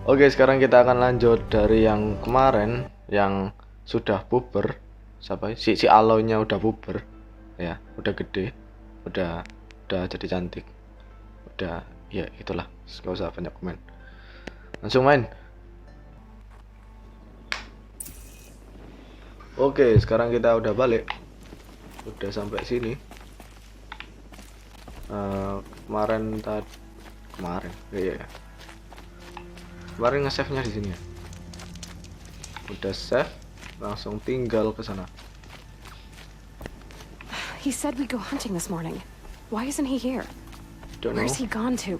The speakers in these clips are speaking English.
Oke, sekarang kita akan lanjut dari yang kemarin yang sudah puber. Siapa? Si Aloynya udah puber. Ya, udah gede. Udah jadi cantik. Udah, ya itulah. Gak usah banyak komen. Langsung main. Oke, sekarang kita udah balik. Udah sampai sini. Kemarin iya. Kemarin nge-save-nya di sini ya. Udah save, langsung tinggal ke sana. He said we go hunting this morning. Why isn't he here? Don't know. Where's he gone to?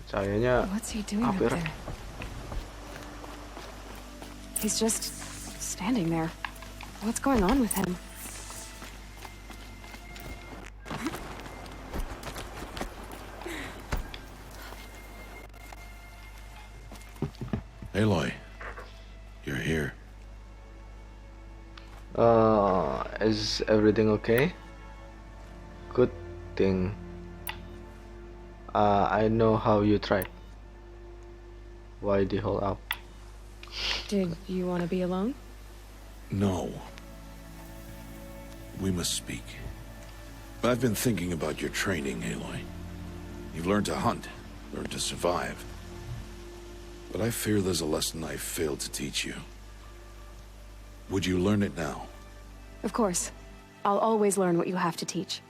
Kayaknya What's he doing up apa ya? there? He's just standing there. What's going on with him? Aloy, you're here. Is everything okay? Good thing. I know how you tried. Why the whole up? Did you want to be alone? No. We must speak. I've been thinking about your training, Aloy. You've learned to hunt, learned to survive. But I fear there's a lesson I've failed to teach you. Would you learn it now? Of course. I'll always learn what you have to teach.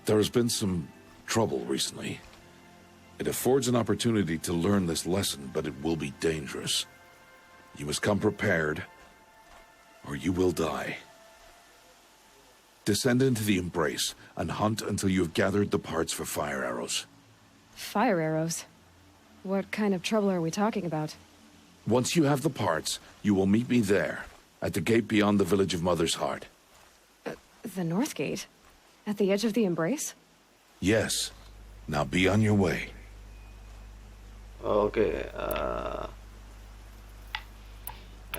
There has been some trouble recently. It affords an opportunity to learn this lesson, but it will be dangerous. You must come prepared, or you will die. Descend into the embrace and hunt until you have gathered the parts for fire arrows. Fire arrows? What kind of trouble are we talking about? Once you have the parts, you will meet me there, at the gate beyond the village of Mother's Heart. The North Gate? At the edge of the Embrace? Yes. Now be on your way. Okay.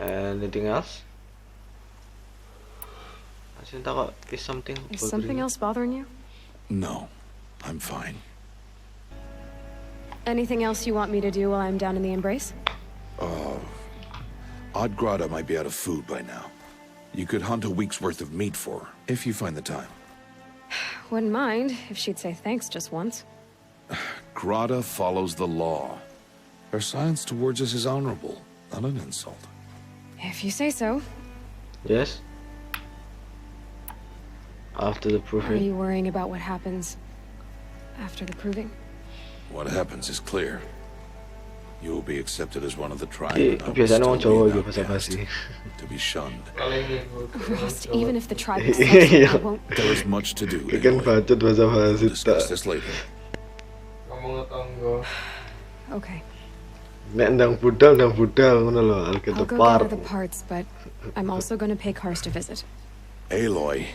Anything else? Is something Is bothering something you? else bothering you? No, I'm fine. Anything else you want me to do while I'm down in the Embrace? Odd Grata might be out of food by now. You could hunt a week's worth of meat for her, if you find the time. Wouldn't mind if she'd say thanks just once. Grata follows the law. Her silence towards us is honorable, not an insult. If you say so. Yes. After the Are proving. you worrying about what happens after the proving? What happens is clear. You will be accepted as one of the tribe. Ki and I will biasanya still wong be Jawa an iki bahasa outcast, basi. to be shunned. Rost, even if the tribe accepts me, I won't... There is much to do. Ikan Aloy. bacot bahasa We'll basi discuss tak. this later. Okay. Nek ndang budal ngono lho, I'll get I'll the go gather part. the parts, but I'm also going to pay Karst a visit. Aloy,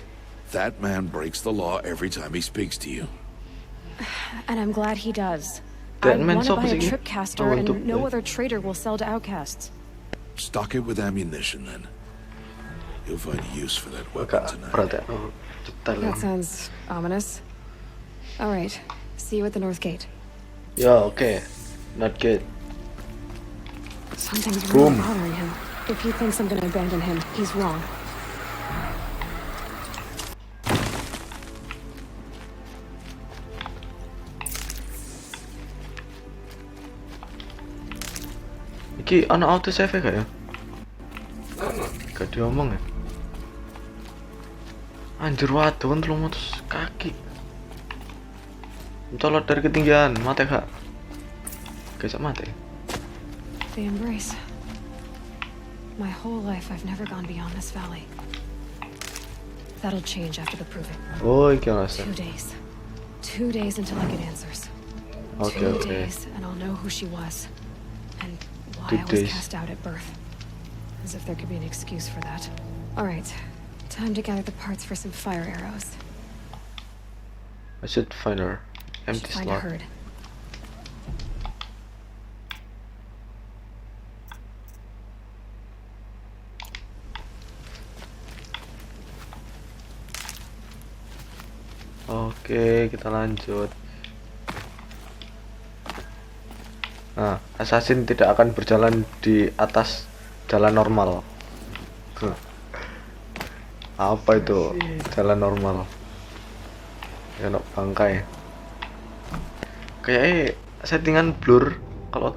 that man breaks the law every time he speaks to you. And I'm glad he does. That I man want to buy a sopasiki. tripcaster, I want to and no play. other trader will sell to outcasts. Stock it with ammunition, then. You'll find use for that weapon Agak tonight. berat ya. Oh, cetar. That sounds ominous. All right. See you at the North Gate. Ya, oke. Not good. Something's really Boom. bothering him. If he thinks I'm going to abandon him, he's wrong. Iki ana auto save gak ya? Gak diomong ya? Anjir waduh 300 kaki. Mencolot dari ketinggian, mati gak? Gak mati. The Embrace. My whole life, I've never gone beyond this valley. That'll change after the proving. Oh, iki ana save. 2 days. 2 days until I get answers. Oke, 2 oke. days, and I'll know who she was. And why 2 I was days. cast out at birth. As if there could be an excuse for that. All right. Time to gather the parts for some fire arrows. I should find her. Should Empty find a slot. herd. Oke, kita lanjut. Nah, assassin tidak akan berjalan di atas jalan normal. Apa itu jalan normal? Ya, no, bangkai. Kayak settingan blur. Kalau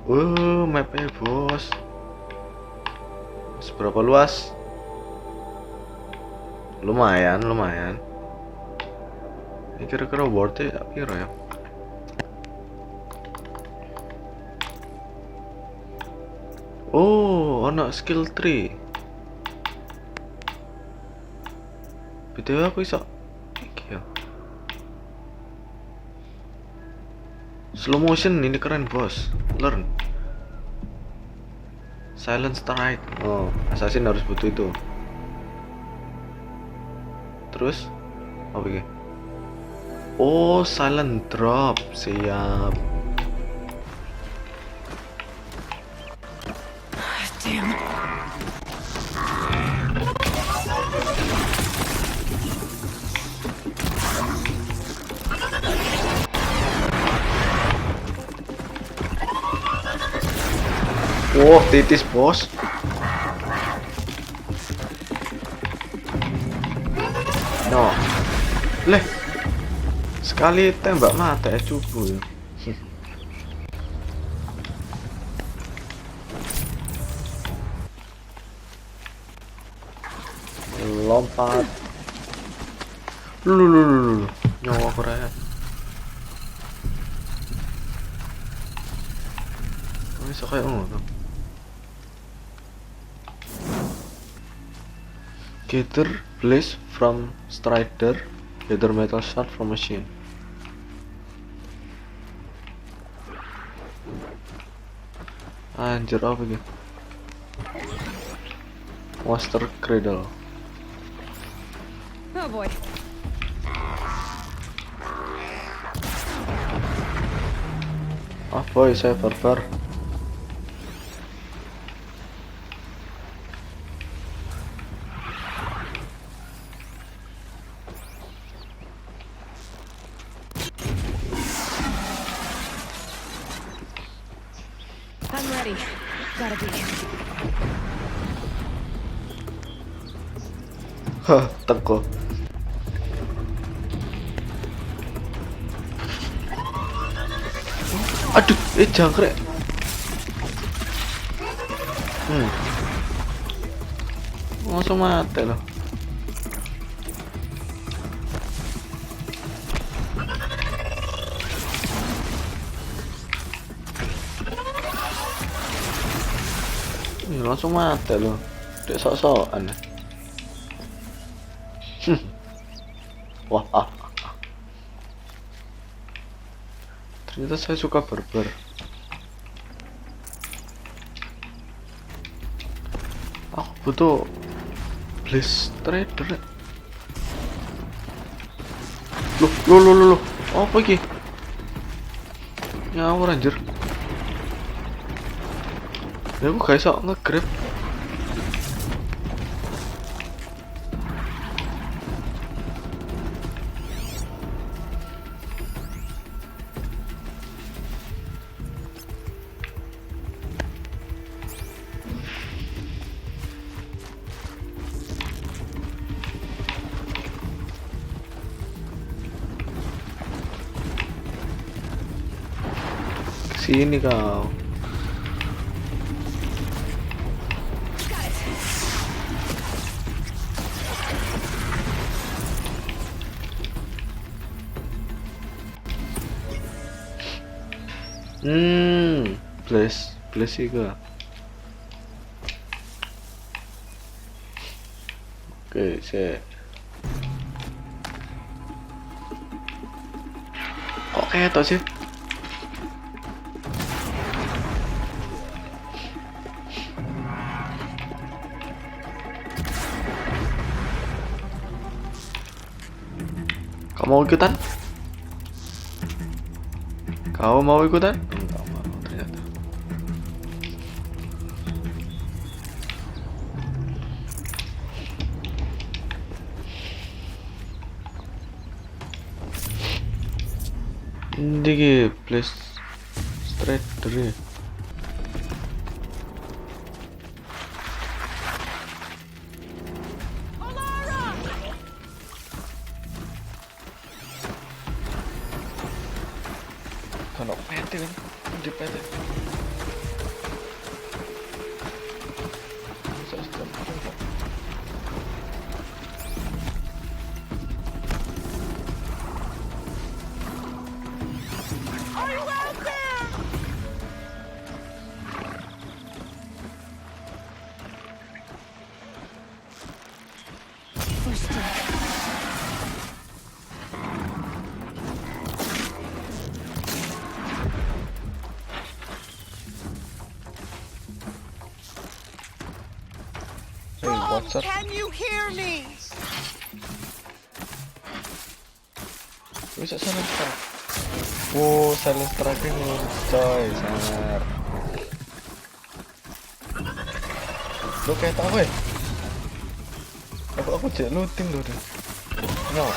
mapnya bos. Seberapa luas? Lumayan. Ini kira-kira worth it piro ya? Oh, ono skill tree. BTW aku iso iki ya. Slow motion ini keren, bos. Learn. Silent strike. Oh, assassin harus butuh itu. Terus apa iki? Oh, silent drop. Siap. Damn. Wow, titis bos. No. Leh. Sekali tembak mata ya cupu ya. Lompat. Lu. Nyawa Korea. Bisa kayak ngono. Gather blaze from strider, gather metal shard from machine. Anjir apa gitu? Monster cradle. Oh boy. Ah boy, saya barbar. I'm ready. Gotta be. Hah, teko. Aduh, jangkrik. Langsung mati loh. Langsung mati loh. Dek sok-sokan. Wah. Ternyata saya suka barbar. Aku butuh Blaze Trader. Loh. Apa iki? Ngawur anjir. Ya aku gak iso nge-grab. Sini kau. Bless juga. Oke, saya. Kok kayak tau sih? Kamu mau ikutan? Kau mau ikutan? Enggak mau ternyata. Ini please straight dari. Kan PT kan, di PT. Can you hear me? Bisa silent strike. Wow, silent strike coy, sangar. Lo kayak tahu ya? Aku cek looting lo deh. No.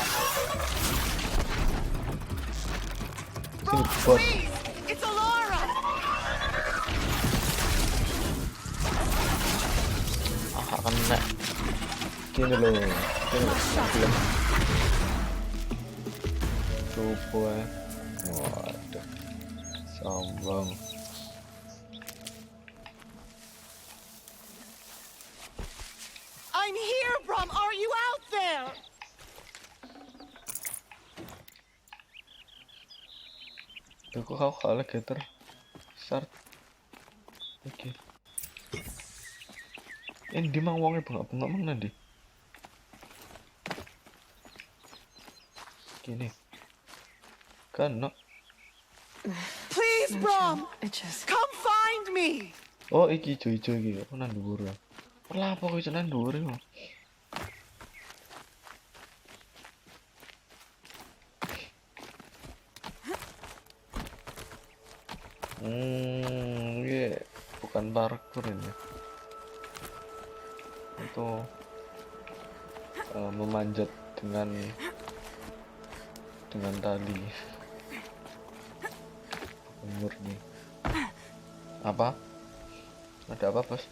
Sini bos. It's Alara. Kena. Gini loh. Belum. Lupa. Waduh. Sombong. I'm here, Brom. Are you out there? Aku kau kalah getter. Start. Oke. Di mang wongnya bengak-bengak mang nanti. Gini. Kan no. Please, Brom. Come find me. Oh, iki ijo-ijo iki. Aku nang dhuwur. Lah apa kok nang dhuwur iki? Ini bukan parkour ini. Itu memanjat dengan tali. Murni. Apa? Ada apa, Bos?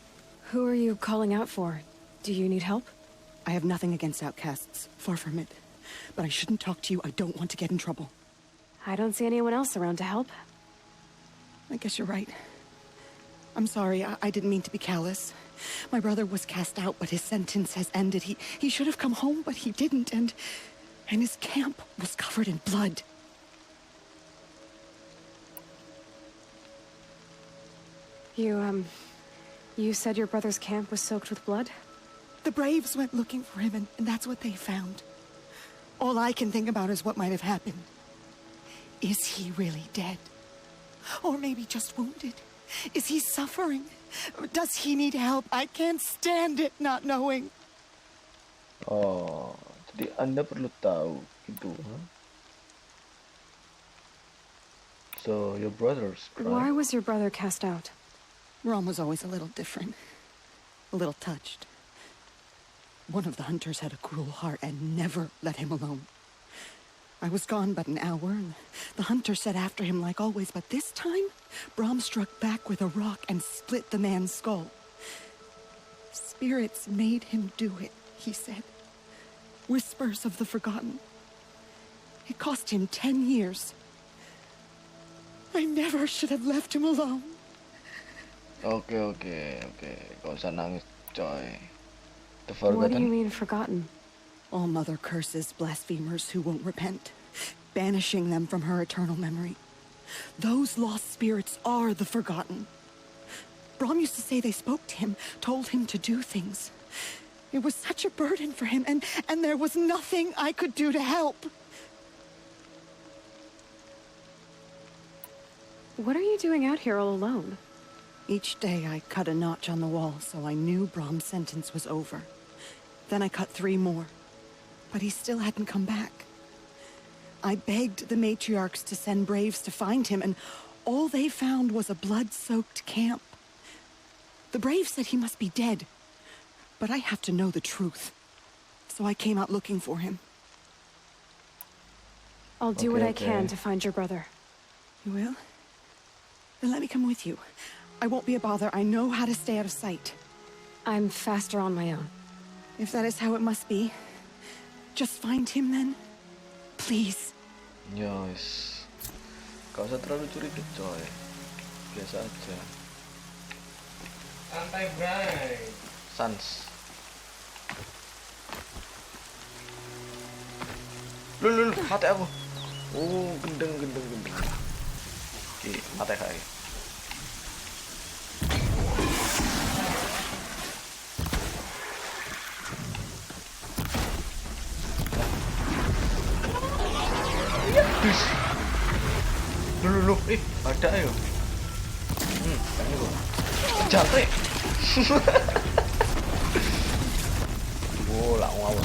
Who are you calling out for? Do you need help? I have nothing against outcasts, far from it. But I shouldn't talk to you. I don't want to get in trouble. I don't see anyone else around to help. I guess you're right. I'm sorry, I didn't mean to be callous. My brother was cast out, but his sentence has ended. He should have come home, but he didn't, and his camp was covered in blood. You said your brother's camp was soaked with blood? The Braves went looking for him, and that's what they found. All I can think about is what might have happened. Is he really dead? Or maybe just wounded? Is he suffering? Does he need help? I can't stand it not knowing. Oh, jadi Anda perlu tahu gitu, huh? So your brother's crying. Why was your brother cast out? Rom was always a little different. A little touched. One of the hunters had a cruel heart and never let him alone. I was gone but an hour, and the hunter set after him like always, but this time, Brom struck back with a rock and split the man's skull. Spirits made him do it, he said. Whispers of the forgotten. It cost him 10 years. I never should have left him alone. Okay. Gak usah nangis, coy. What do you mean, forgotten? All mother curses blasphemers who won't repent, banishing them from her eternal memory. Those lost spirits are the forgotten. Brom used to say they spoke to him, told him to do things. It was such a burden for him, and there was nothing I could do to help. What are you doing out here all alone? Each day I cut a notch on the wall, so I knew Brom's sentence was over. Then I cut 3 more. But he still hadn't come back. I begged the matriarchs to send braves to find him, and all they found was a blood-soaked camp. The braves said he must be dead, but I have to know the truth. So I came out looking for him. I'll do what I can to find your brother. You will? Then let me come with you. I won't be a bother. I know how to stay out of sight. I'm faster on my own. If that is how it must be, just find him then. Please. Yes. Gak usah terlalu curiga, coy. Biasa aja. Santai, Bray. Sans. Lu, mati aku. Oh, gendeng. Oke, mati kai. Lu, ada ayo. Ini kok. Jatuh. Oh, lah ngawur.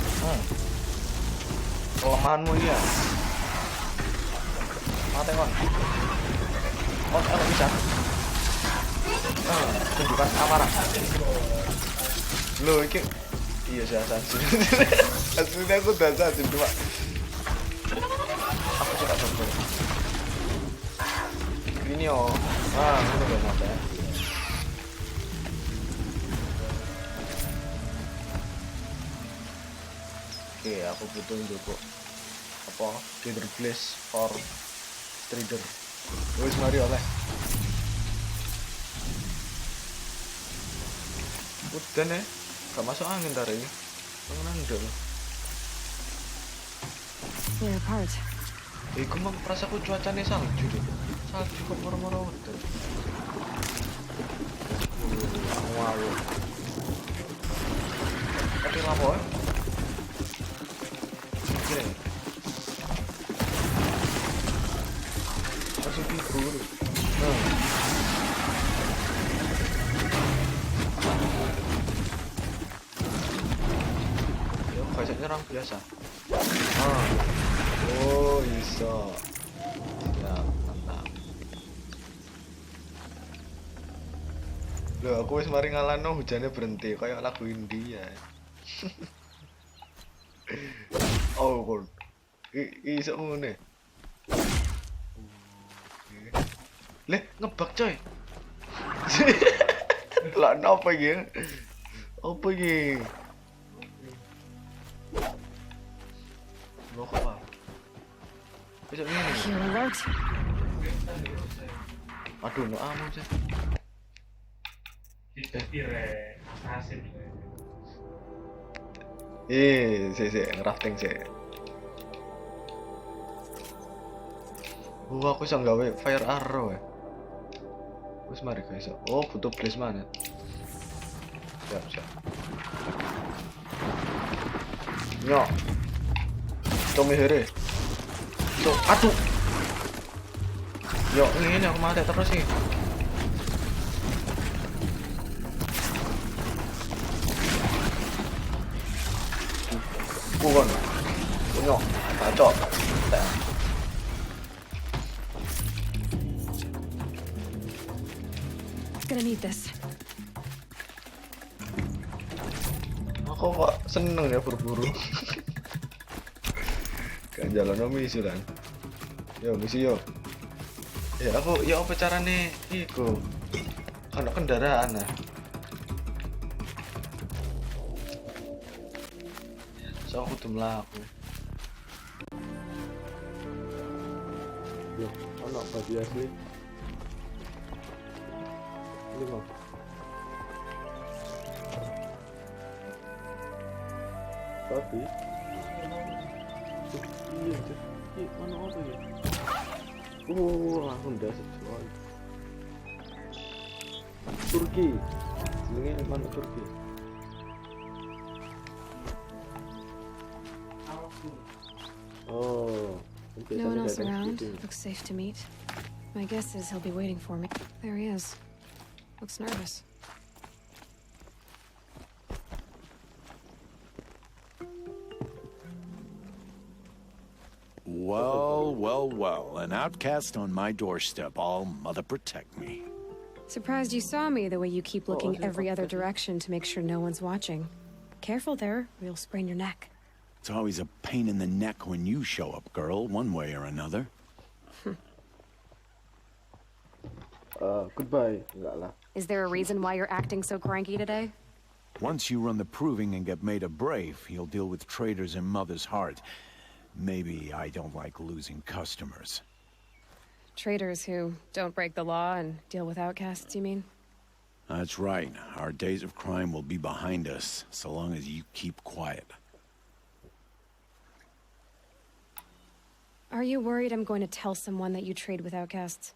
Kelemahanmu ya. Mati kon. Kalau bisa. Tunjukkan amarah. Loh, iki. Iya, saya assassin. Aslinya aku udah assassin cuma. Aku suka contoh. Ini oh. Ini udah mati. Oke, aku butuh untuk apa? Gather Glass for Strider. Wes mari oleh. Udah nih, gak masuk angin dari ini. Pengenan dong. We're apart. Iku mang perasaku cuacanya salju deh. Salju kok moro-moro udah. Wow. Tapi lapo ya? Gini. Langsung tidur. Ya, kayak nyerang biasa. Oh, bisa. Ya, mantap. Loh, aku wis mari ngalano hujannya berhenti kayak lagu India. Oh, kok. Iso ngene. Leh, ngebak coy. Lah napa iki? Apa iki? Lo apa? Bisa ngene. Heal alert. Aduh, no amo sih. Asik. Ngerafting sih. Aku bisa nggawe fire arrow ya. Wis mari guys. Oh, butuh blaze mana? Siap. Nyok. Tommy here. So, aduh. Yo, ini aku mati terus sih. Bukan. Nyok, bacot. Gonna need this. Aku kok seneng ya berburu. Kan jalan misi kan. Yo misi yo. Ya aku ya apa carane iku. Kan kendaraan nah. So aku tuh melaku. Yo, ono babi asli. Ini mah. Babi. Iya, mana apa ya? Aku udah sesuai. Turki. Jenenge mana Turki? Oh. No one else around. Looks safe to meet. My guess is he'll be waiting for me. There he is. Looks nervous. Well, an outcast on my doorstep. All mother protect me. Surprised you saw me the way you keep looking every other direction to make sure no one's watching. Careful there, or you'll sprain your neck. It's always a pain in the neck when you show up, girl, one way or another. Goodbye. Enggak lah. Is there a reason why you're acting so cranky today? Once you run the proving and get made a brave, you'll deal with traitors in Mother's Heart. Maybe I don't like losing customers. Traitors who don't break the law and deal with outcasts, you mean? That's right. Our days of crime will be behind us, so long as you keep quiet. Are you worried I'm going to tell someone that you trade with outcasts?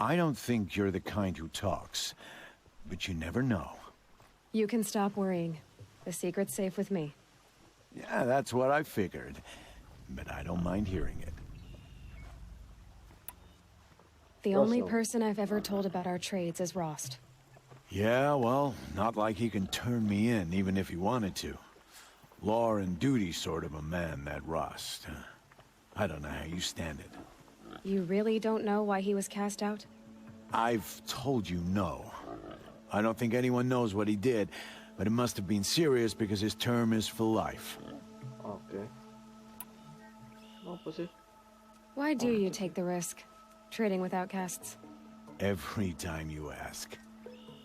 I don't think you're the kind who talks, but you never know. You can stop worrying. The secret's safe with me. Yeah, that's what I figured, but I don't mind hearing it. The only person I've ever told about our trades is Rost. Yeah, well, not like he can turn me in, even if he wanted to. Law and duty sort of a man, that Rost. I don't know how you stand it. You really don't know why he was cast out? I've told you no. I don't think anyone knows what he did, but it must have been serious because his term is for life. Okay. Apa sih? Why do you take the risk, trading with outcasts? Every time you ask.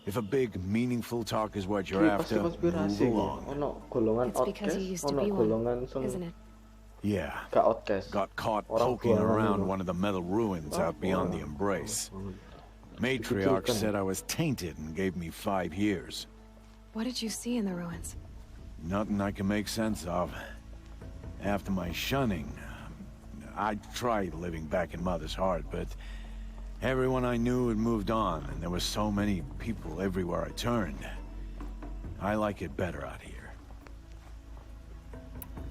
If a big, meaningful talk is what you're after, move along. Ono golongan It's because outcast, you used to ono be golongan one, isn't it? Yeah. Gak outcast. Got caught Orang poking golongan around itu. one of the metal ruins out beyond the Embrace. Matriarch said I was tainted and gave me 5 years. What did you see in the ruins? Nothing I can make sense of. After my shunning, I tried living back in Mother's Heart, but everyone I knew had moved on, and there were so many people everywhere I turned. I like it better out here.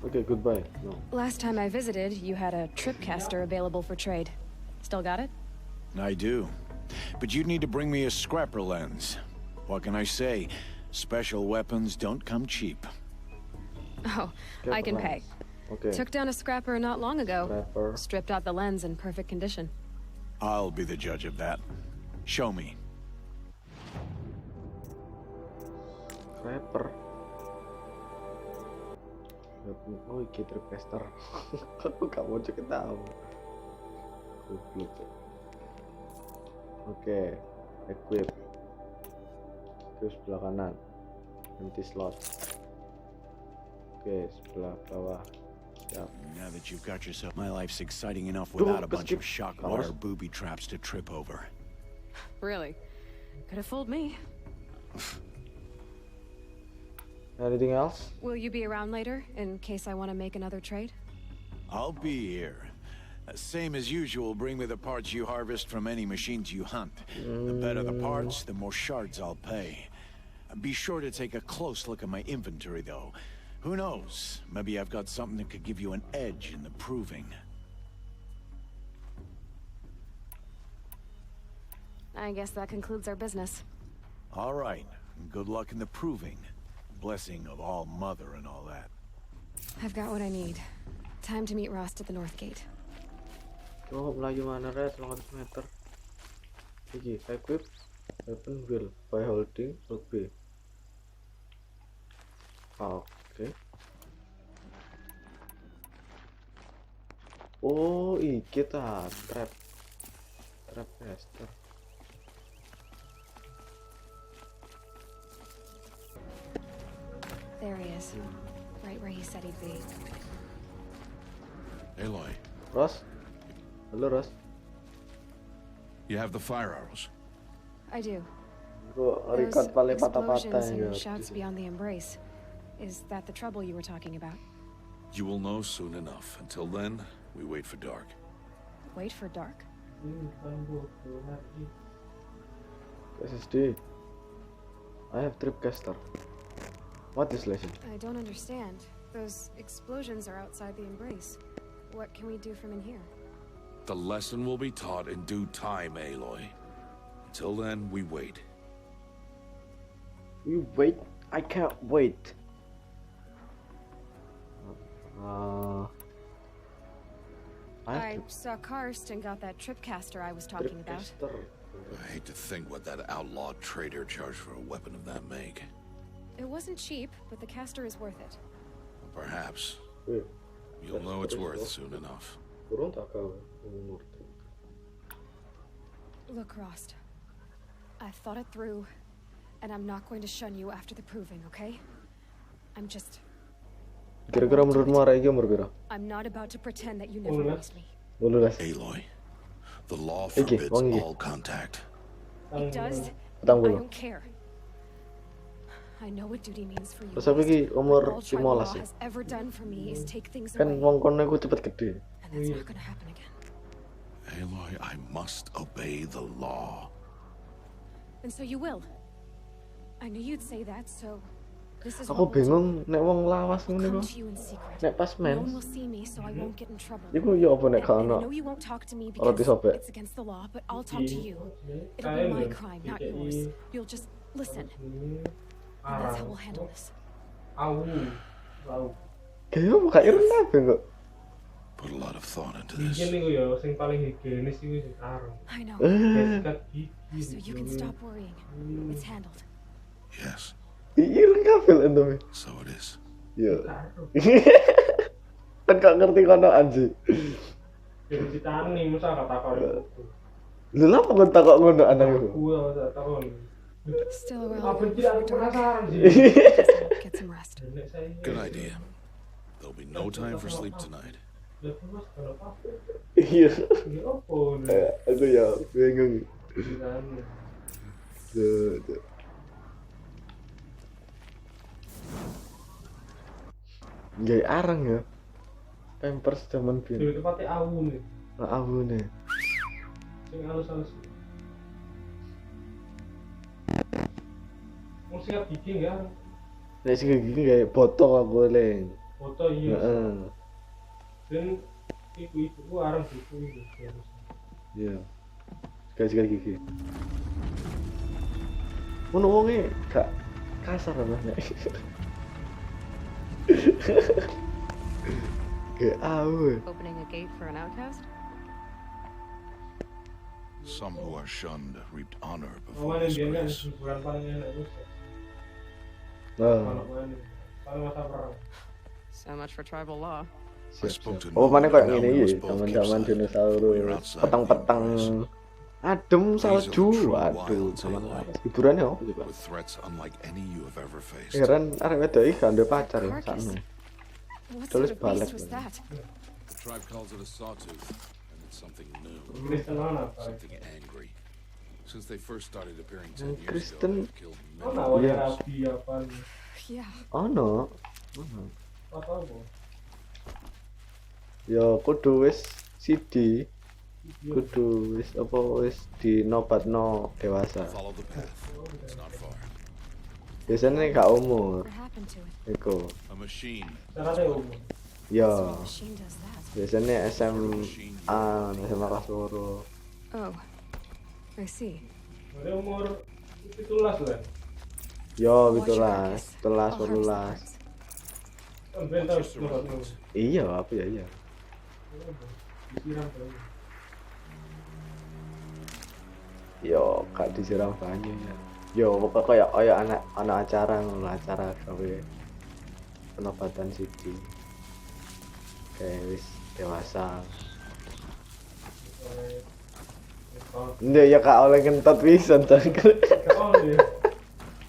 Okay, goodbye. No. Last time I visited, you had a tripcaster available for trade. Still got it? I do. But you'd need to bring me a scrapper lens. What can I say? Special weapons don't come cheap. Oh, I can pay. Okay. Took down a scrapper not long ago. Scrapper. Stripped out the lens in perfect condition. I'll be the judge of that. Show me. Rapper. Oh, iki tripcaster. Aku gak mau cek tahu. Goblok. Oke, equip. Ke sebelah kanan. Empty slot. Oke, sebelah bawah. Siap. Now that you've got yourself, my life's exciting enough without a bunch of shock water booby traps to trip over. Really? Could have fooled me. Anything else? Will you be around later, in case I want to make another trade? I'll be here. Same as usual, bring me the parts you harvest from any machines you hunt. The better the parts, the more shards I'll pay. Be sure to take a close look at my inventory, though. Who knows? Maybe I've got something that could give you an edge in the proving. I guess that concludes our business. All right. Good luck in the proving. Blessing of All Mother and all that. I've got what I need. Time to meet Rost at the North Gate. Oh, melaju mana red 200 meter. Iki, equip weapon wheel by holding B. Oke. Oh, iki ta trapcaster. There he is. Right where he said he'd be. Aloy, Ross? Halo, Ross. you have the fire arrows. I do. Kok Those record paling patah-patah explosions ya. and shouts beyond the Embrace. Is that the trouble you were talking about? You will know soon enough. Until then, we wait for dark. Wait for dark. SSD. I have tripcaster. What is lesson? I don't understand. Those explosions are outside the Embrace. What can we do from in here? The lesson will be taught in due time, Aloy. Until then, we wait. You wait? I can't wait. I saw Karst and got that tripcaster I was talking about. Tripcaster. I hate to think what that outlaw trader charged for a weapon of that make. It wasn't cheap, but the caster is worth it. Perhaps. Wih, You'll know it's worth soon enough. turun tak kau umur? Look, Rost. I've thought it through, and I'm not going to shun you after the proving, okay? I'm just... Kira-kira menurutmu arek iki umur piro? I'm not about to pretend that you never raised me. 18. Aloy, the law Iki, forbids wong iki. all contact. It does. Petang I puluh. don't care. I know what duty means for you. Terus aku iki umur All tribal 15 law ya. has ever done for me is take things Kan away, wong kono iku cepet gede. and that's not gonna happen again. Aloy, I must obey the law. And so you will. I knew you'd say that, so this is Aku what we'll do. bingung nek wong lawas I'll ngene come iku. to you in secret. Nek pas No one mens, will see me, so I won't get in trouble. iku yo apa nek gak And I ono know you won't talk to me roti because sobek. it's against the law, but I'll talk to you. It'll be my crime, not yours. You'll just listen. And that's how we'll handle this. Kayak apa gak iren kabeh kok. Put a lot of thought into Bikin this. niku ya sing paling higienis iku sing arung. I know. Sikat gigi. So you can stop worrying. It's handled. Yes, Iren kabeh entum. so it is. Yo. Kan gak ngerti kono anji. Jadi ditani masa gak takon itu. Lha lapa kon takok ngono anak iku? Gua gak takon. Still around. Apa sih aku penasaran sih. Get some rest. Nek saya Good idea. There'll be no time for sleep tonight. Lah terus kenapa? Iya. Ini opo nih? Aku ya bingung. Ditani. Duh. Gak arang ya. Pampers zaman Di biyen. tempatnya awu nih. Lah awune. Sing halus-halus. Mau sikat gigi enggak? Nek sing gini kayak botol aku eling. Foto iya. Heeh. Dan ibu arang buku itu. Iya. Sikat gigi. Ngono wonge gak kasar anaknya. Kayak awu. Opening a gate for an outcast? Some who are shunned reaped honor before Mana dia kan disgrace. hiburan paling enak itu. Nah, Kalau mana? Paling masa perang. So much for tribal law. I spoke to oh mana no kayak one gini who knows ya, both zaman-zaman campsite. We are dinosaurus, outside petang-petang, adem, salju, true waduh, wilds, zaman Aloy. lawas. Hiburannya apa coba? With threats unlike any you have ever faced. Heran arek wedok iki gak duwe pacar ya sakno. What Tulis sort of beast balik. was that? The tribe calls it a sawtooth, and it's something new, Kristen mana? something angry. Since they first started appearing 10 years ago, Kristen. they've killed Oh, many. nawanya Yes. rapi apa nih? Yeah. Ono. Apa apa? Ya kudu wis CD, kudu wis apa wis dinobatno dewasa. Follow the path. It's not far. Biasanya gak umur. What happened to it? Iku. A machine. Caranya umum. Ya, So the machine does that. biasanya SMA kelas loro. Oh, I see. Ada umur 17 lah. Ya, Watch your 17, carcass. 17, I'll harvest the 18. parts. Kan ben tahu Watch your surroundings. Iya, apa ya iya. disiram terus. Yo, gak disiram banyu ya. Yo, pokoknya kayak anak acara ngono, acara gawe penobatan CD. Kayak wis dewasa. Nggak ya kak oleh kentot pisan tadi. Oh iya.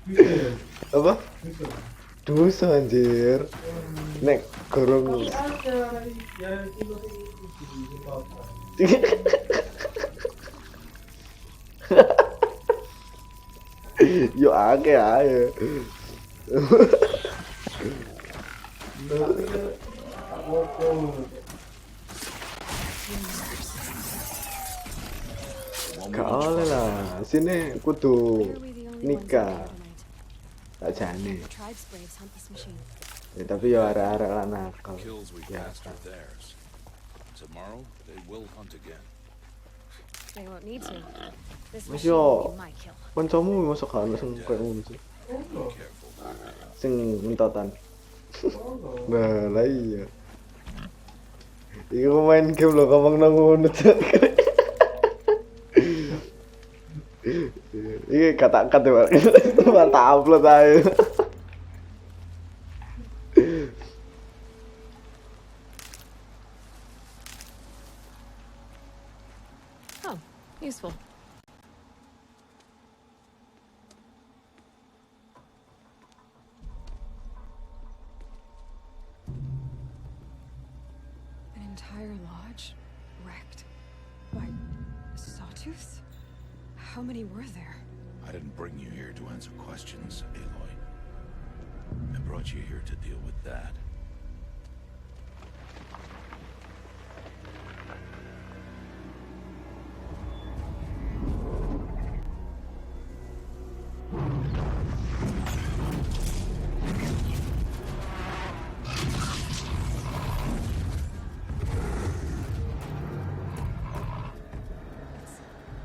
Bisa. Apa? Bisa. Dosa anjir. Nek gorong. Ada yang kilo di kota. Yo akeh ae. Gak oleh lah. Sini kudu Why are we the only ones nikah. out here tonight? Tak jane. The tribe's braves hunt this machine. Ya, tapi yo arek-arek lah nakal. Kills we Ya, cast are theirs. Tomorrow they will hunt again. They won't need to. This Mas machine will yo. be my kill. Kancamu masuk kan sing koyo ngono sih. Careful. Sing mentotan. Nah, lah iya. Iku main game lo ngomong nang ngono. Iki kata-kata Pak. Mantap upload ae. Oh, useful. entire lodge wrecked by sawtooths? How many were there? I didn't bring you here to answer questions, Aloy. I brought you here to deal with that.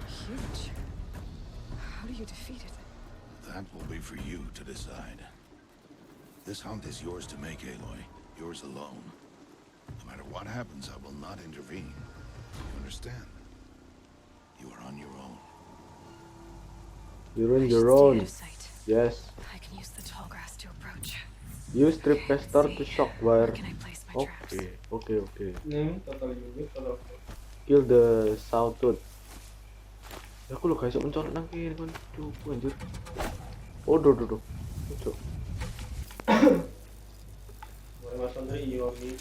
Huge. How do you defeat it? That will be for you to decide. This hunt is yours to make, Aloy. Yours alone. No matter what happens, I will not intervene. You understand? You are on your own. You're on I your should stay own. out of sight. Yes. I can use the tall grass to approach. Use trip caster to shock wire. Where can I place my traps? Okay. Total unit kalau Kill the sawtooth. Ya aku lo guys mencolok nang kiri kan. Cukup anjir. Oh, do. Cuk. mulai masuk dari Yogi.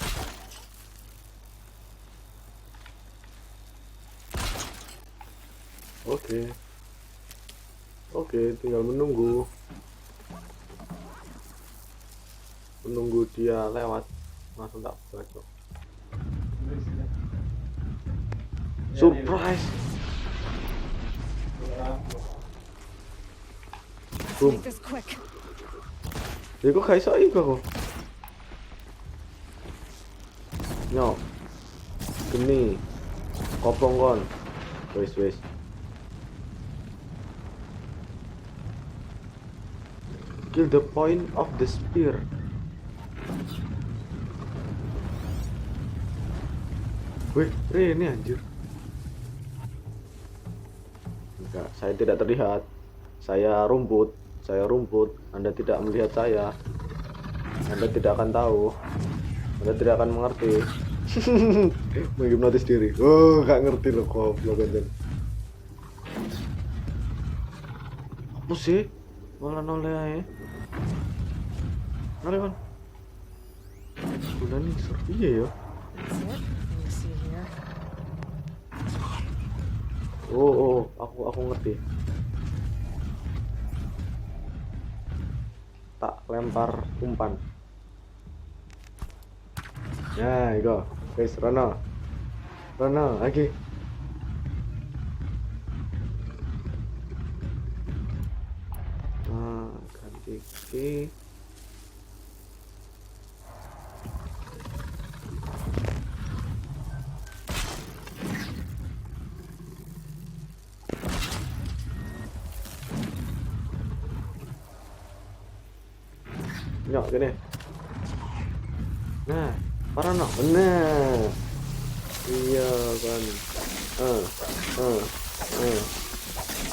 Oke, tinggal menunggu dia lewat. Langsung tak bacok. Surprise. Let's Boom. make this quick. Ya kok gak iso iku aku. Nyok. Geni. Kopong kon. Wis. Kill the point of the spear. Wih, ini anjir. Enggak, saya tidak terlihat. Saya rumput. Anda tidak melihat saya. Anda tidak akan tahu. Anda tidak akan mengerti. Menghipnotis diri. Oh, gak ngerti loh goblok anjir. Apa sih? Malah noleh aja. Noleh kan? Udah nih, iya ya. That's it. Let me see here. Oh, aku ngerti. Tak lempar umpan. Ya, itu. Guys, Rono lagi. Nah, ganti key. Nyok gini. Nah, parah no. Nah. Iya kan.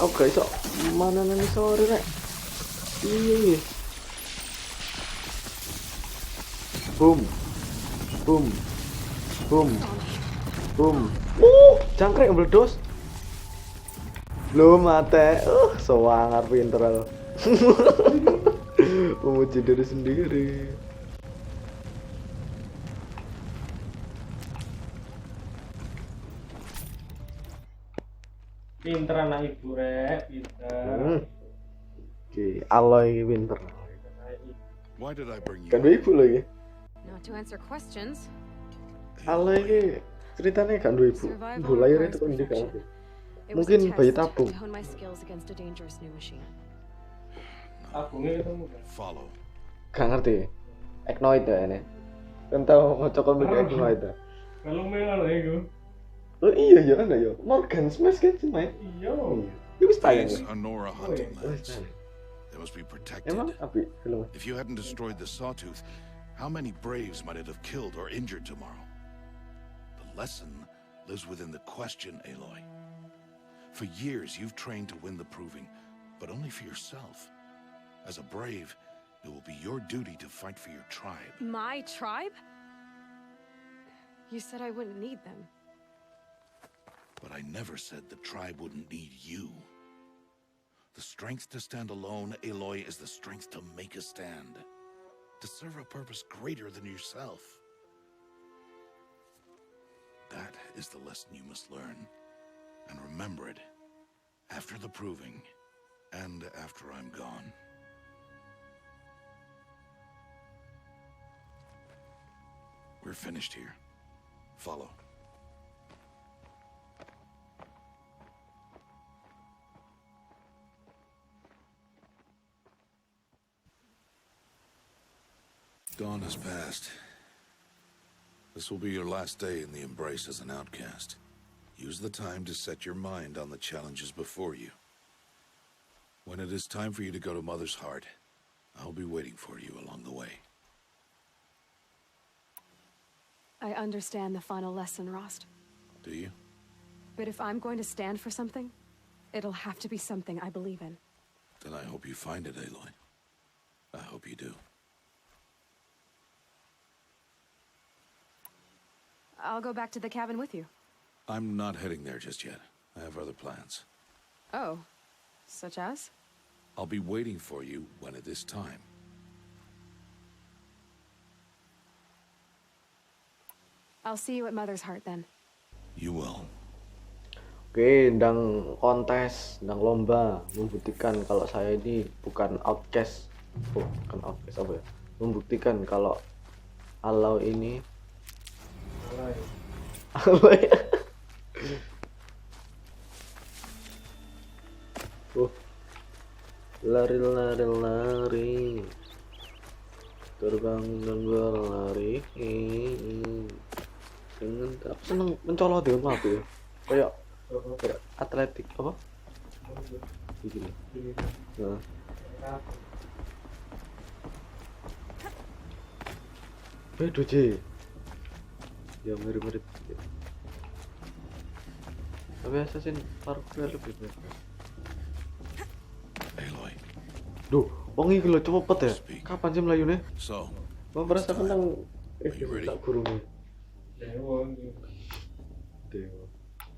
Aku gak iso. Mana nang sorry rek. Iya. Boom. Jangkrik meledos. Belum mate. Sewangar pinter aku. Memuji diri sendiri. Pinter anak ibu rek, pinter. Oke, Aloy pinter. Why did I bring you? Kan ibu lagi. Not to answer questions. Aloy ini ceritanya kan ibu. Ibu lahir itu kan di kampung. Mungkin bayi tabung. To hone my skills against a dangerous new machine. Tabungnya ketemu kan? Follow. Gak ngerti. Eknoid ya ini. Kan tahu ngocok komik Eknoid ya. Kalau main lah itu. Oh iya ya ana ya. Morgan Smash kan sih main. Iya. Itu wis tayang. These are Nora hunting Oh, wis lands. tayang. They must be protected. Emang api film. If you hadn't destroyed the sawtooth, how many braves might it have killed or injured tomorrow? The lesson lives within the question, Aloy. For years, you've trained to win the proving, but only for yourself. As a brave, it will be your duty to fight for your tribe. My tribe? You said I wouldn't need them. But I never said the tribe wouldn't need you. The strength to stand alone, Aloy, is the strength to make a stand. To serve a purpose greater than yourself. is the lesson you must learn. And remember it after the proving and after I'm gone. We're finished here. Follow. Dawn has passed. This will be your last day in the Embrace as an outcast. Use the time to set your mind on the challenges before you. When it is time for you to go to Mother's Heart, I'll be waiting for you along the way. I understand the final lesson, Rost. Do you? But if I'm going to stand for something, it'll have to be something I believe in. Then I hope you find it, Aloy. I hope you do. I'll go back to the cabin with you. I'm not heading there just yet. I have other plans. Oh, such as? I'll be waiting for you when it is time. I'll see you at Mother's Heart then. You will. Oke, ndang kontes, ndang lomba membuktikan kalau saya ini bukan outcast. Oh, bukan outcast apa ya? Membuktikan kalau Aloy ini Aloy. Lari, terbang dan berlari dengan aku seneng mencolot dengan apa ya, kayak atletik apa begini. Nah. Doji ya mirip-mirip tapi Assassin parkour lebih baik. Aloy. Duh, wong iki lho cepet ya. Kapan sih melayune? So, Merasa tentang you ready? tak gurune.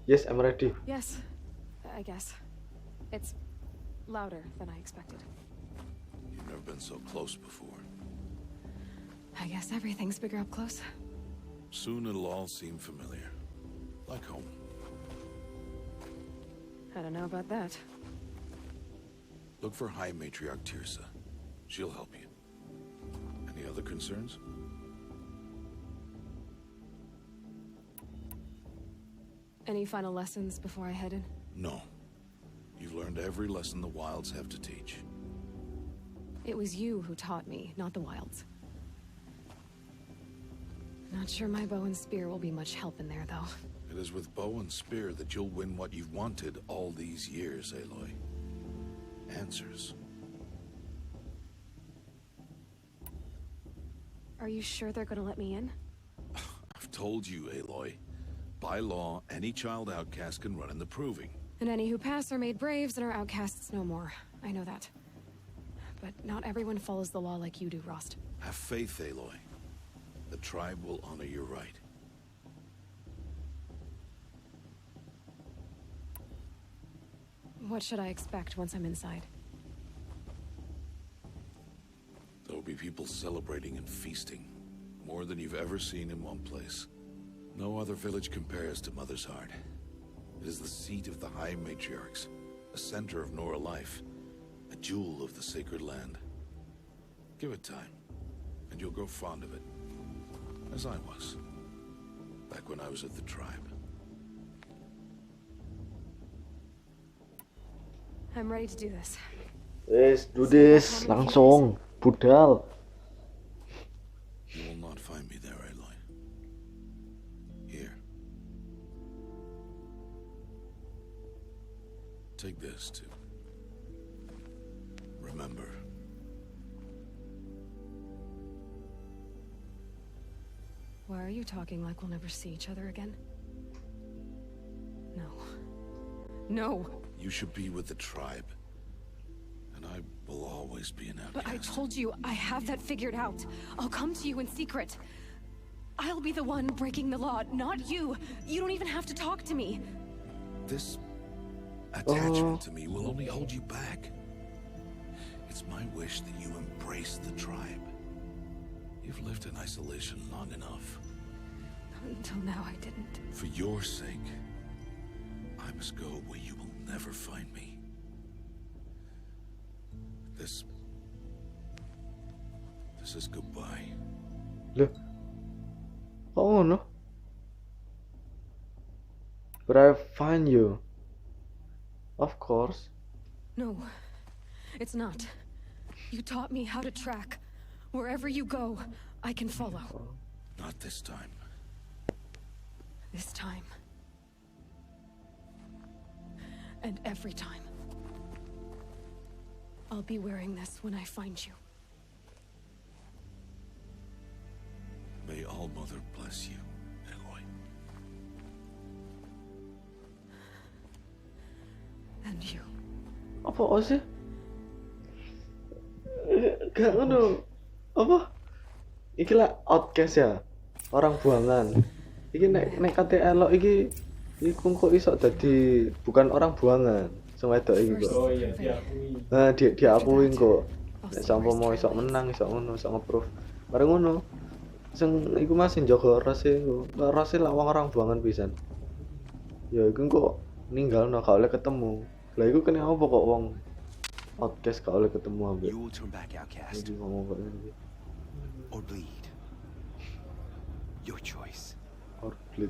Yes, I'm ready. Yes, I guess. It's louder than I expected. You've never been so close before. I guess everything's bigger up close. Soon it'll all seem familiar. Like home. I don't know about that. Look for High Matriarch Tirsa. She'll help you. Any other concerns? Any final lessons before I head in? No. You've learned every lesson the Wilds have to teach. It was you who taught me, not the Wilds. Not sure my bow and spear will be much help in there, though. It is with bow and spear that you'll win what you've wanted all these years, Aloy. Answers. Are you sure they're gonna let me in? I've told you, Aloy. By law, any child outcast can run in the proving. And any who pass are made braves and are outcasts no more. I know that. But not everyone follows the law like you do, Rost. Have faith, Aloy. The tribe will honor your right. What should I expect once I'm inside? There will be people celebrating and feasting. More than you've ever seen in one place. No other village compares to Mother's Heart. It is the seat of the High Matriarchs, a center of Nora life, a jewel of the sacred land. Give it time, and you'll grow fond of it. As I was, back when I was at the tribe. I'm ready to do this. Let's do this, langsung, budal. You will not find me there, Aloy. Here. Take this, too. Remember. Why are you talking like we'll never see each other again? No. No! You should be with the tribe. And I will always be an outcast. But I told you, I have that figured out. I'll come to you in secret. I'll be the one breaking the law, not you. You don't even have to talk to me. This attachment to me will only hold you back. It's my wish that you embrace the tribe. You've lived in isolation long enough. Until now, I didn't. For your sake, I must go where you will never find me. This is goodbye. Loh. Oh no. But I find you. Of course. No, it's not. You taught me how to track. Wherever you go, I can follow. Not this time. This time. And every time. I'll be wearing this when I find you. May All Mother bless you, Aloy. And you. Apa sih? Gak ngono. Apa? Iki lah outcast ya. Orang buangan. Iki nek kate elok iki kok iso dadi bukan orang buangan. Sing wedok iki kok. Oh iya, diakui. Nah, diakui kok. Nek sampo mau iso menang, iso ngono, iso nge-proof. Bareng ngono. Sing iku masih njaga rase iku. Rase lah wong orang buangan pisan. Ya iku kok ninggalno gak oleh ketemu. Lah iku kene apa kok wong outcast gak oleh ketemu ambek. You will turn back, outcast, Jadi ngomong kok ngene. or bleed. Your choice. Or bleed.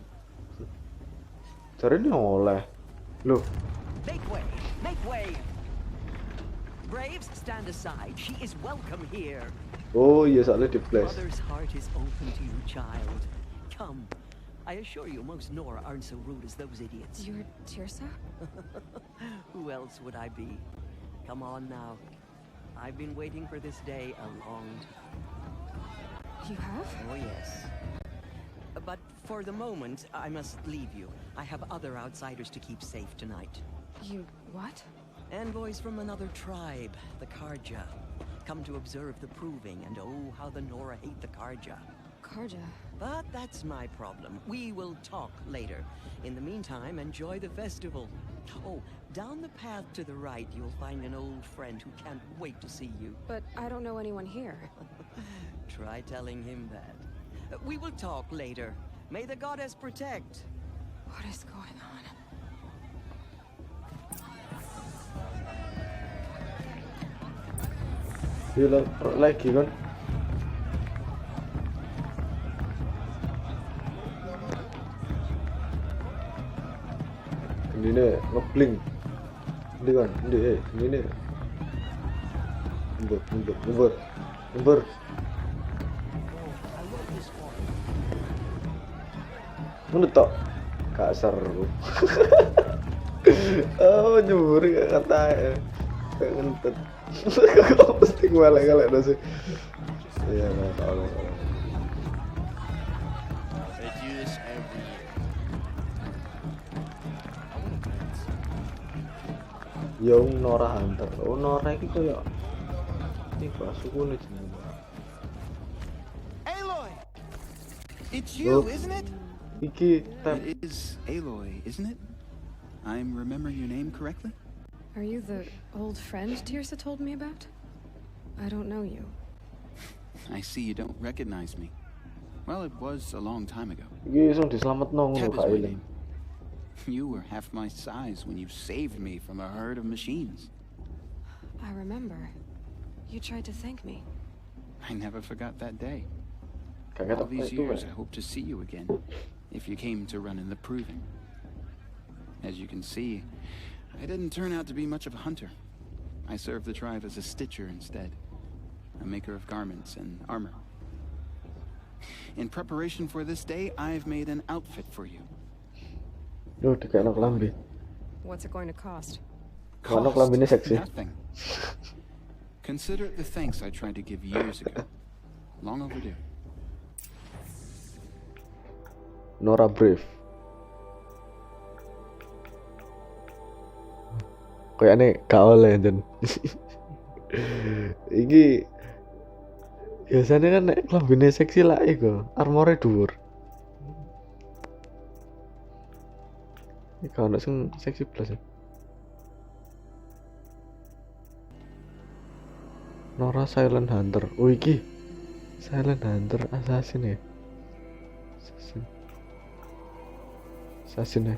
Carane oleh. Loh, Make way! Make way! Braves, stand aside. She is welcome here. oh iya soalnya di flash. Mother's heart is open to you, child. Come. I assure you, most Nora aren't so rude as those idiots. You're Tirsa? Who else would I be? Come on now. I've been waiting for this day a long time. You have? Oh, yes. But for the moment, I must leave you. I have other outsiders to keep safe tonight. You what? Envoys from another tribe, the Karja. Come to observe the proving, and oh, how the Nora hate the Karja. Karja. But that's my problem. We will talk later. In the meantime, enjoy the festival. Oh, down the path to the right, you'll find an old friend who can't wait to see you. But I don't know anyone here. Try telling him that. We will talk later. May the goddess protect. What is going on? Iya lagi kan. Ini ngebling. Ini kan, ini. Umber. Menurut tok gak seru. Oh nyuri gak kata ya. Gak ngentut. Kok mesti ngelak-ngelak sih. Iya lah kalau. They do this every year. Young Nora Hunter. Oh Nora iki koyo iki suku ne jenenge. Aloy! It's you, Oh. isn't it? Iki tab It is Aloy, isn't it? I'm remembering your name correctly? Are you the old friend Tirsa told me about? I don't know you. I see you don't recognize me. Well, it was a long time ago. iki iso dislametno ngono Tab is gak my eling. name. You were half my size when you saved me from a herd of machines. I remember. You tried to thank me. I never forgot that day. Gak All ketok these itu. years, I hope to see you again, if you came to run in the proving. As you can see, I didn't turn out to be much of a hunter. I served the tribe as a stitcher instead, a maker of garments and armor. In preparation for this day, I've made an outfit for you. Yo dikekno klambi. What's it going to cost? Ono klambine seksi. Nothing. Consider it the thanks I tried to give years ago. Long overdue. Nora Brave. Kayaknya gak oleh jen. Iki biasanya kan nek klambine seksi lah iku, armore dhuwur. Iki kalau sing seksi plus ya. Nora Silent Hunter. Oh iki Silent Hunter assassin ya. Assassin. Asin ya.